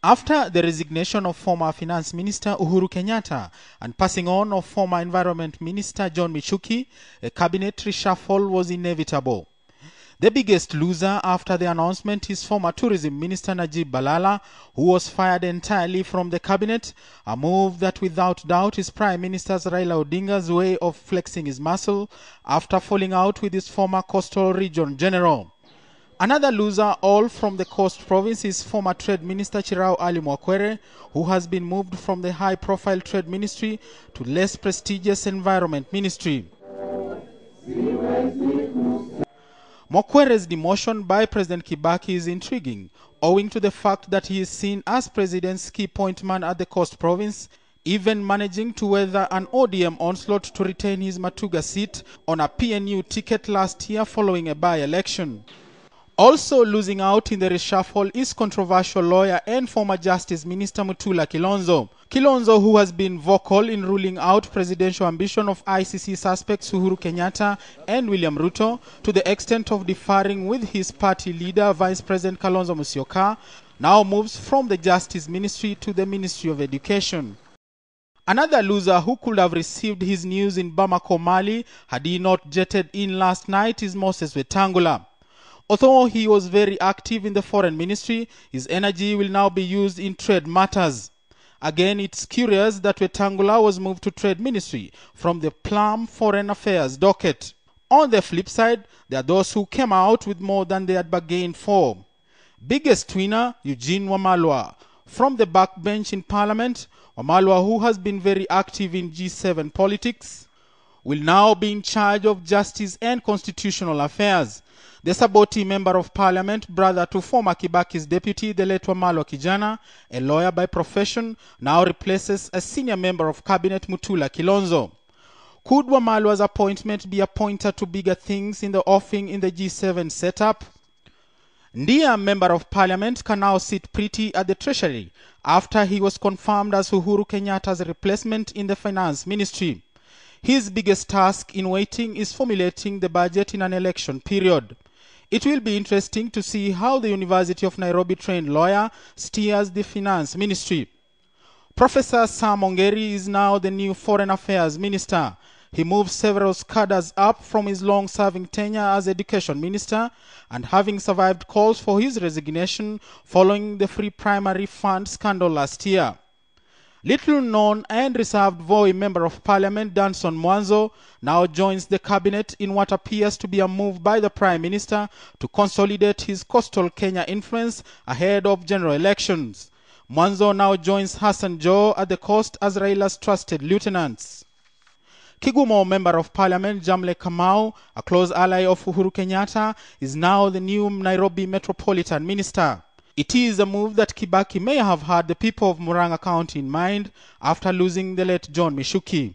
After the resignation of former Finance Minister Uhuru Kenyatta and passing on of former Environment Minister John Michuki, a cabinet reshuffle was inevitable. The biggest loser after the announcement is former Tourism Minister Najib Balala, who was fired entirely from the cabinet, a move that without doubt is Prime Minister Raila Odinga's way of flexing his muscle after falling out with his former Coastal Region General. Another loser, all from the Coast Province, is former Trade Minister Chirao Ali Mwakwere, who has been moved from the high-profile Trade Ministry to less prestigious Environment Ministry. Mwakwere's demotion by President Kibaki is intriguing, owing to the fact that he is seen as President's key point man at the Coast Province, even managing to weather an ODM onslaught to retain his Matuga seat on a PNU ticket last year following a by-election. Also losing out in the reshuffle is controversial lawyer and former Justice Minister Mutula Kilonzo. Kilonzo, who has been vocal in ruling out presidential ambition of ICC suspects Uhuru Kenyatta and William Ruto to the extent of differing with his party leader, Vice President Kalonzo Musyoka, now moves from the Justice Ministry to the Ministry of Education. Another loser who could have received his news in Bamako, Mali, had he not jetted in last night is Moses Wetangula. Although he was very active in the foreign ministry, his energy will now be used in trade matters. Again, it's curious that Wetangula was moved to trade ministry from the plum foreign affairs docket. On the flip side, there are those who came out with more than they had bargained for. Biggest winner, Eugene Wamalwa. From the backbench in Parliament, Wamalwa, who has been very active in G7 politics, will now be in charge of justice and constitutional affairs. The Saboti Member of Parliament, brother to former Kibaki's deputy, the late Wamalwa Kijana, a lawyer by profession, now replaces a senior member of cabinet, Mutula Kilonzo. Could Wamalwa's appointment be a pointer to bigger things in the offing in the G7 setup? Ndia Member of Parliament can now sit pretty at the Treasury after he was confirmed as Uhuru Kenyatta's replacement in the Finance Ministry. His biggest task in waiting is formulating the budget in an election period. It will be interesting to see how the University of Nairobi-trained lawyer steers the Finance Ministry. Professor Sam Ongeri is now the new Foreign Affairs Minister. He moves several cadres up from his long-serving tenure as Education Minister and having survived calls for his resignation following the free primary fund scandal last year. Little known and reserved Voi Member of Parliament Danson Mwanzo now joins the cabinet in what appears to be a move by the Prime Minister to consolidate his coastal Kenya influence ahead of general elections. Mwanzo now joins Hassan Joho at the coast as Raila's trusted lieutenants. Kigumo Member of Parliament Jamle Kamau, a close ally of Uhuru Kenyatta, is now the new Nairobi Metropolitan Minister. It is a move that Kibaki may have had the people of Murang'a County in mind after losing the late John Michuki.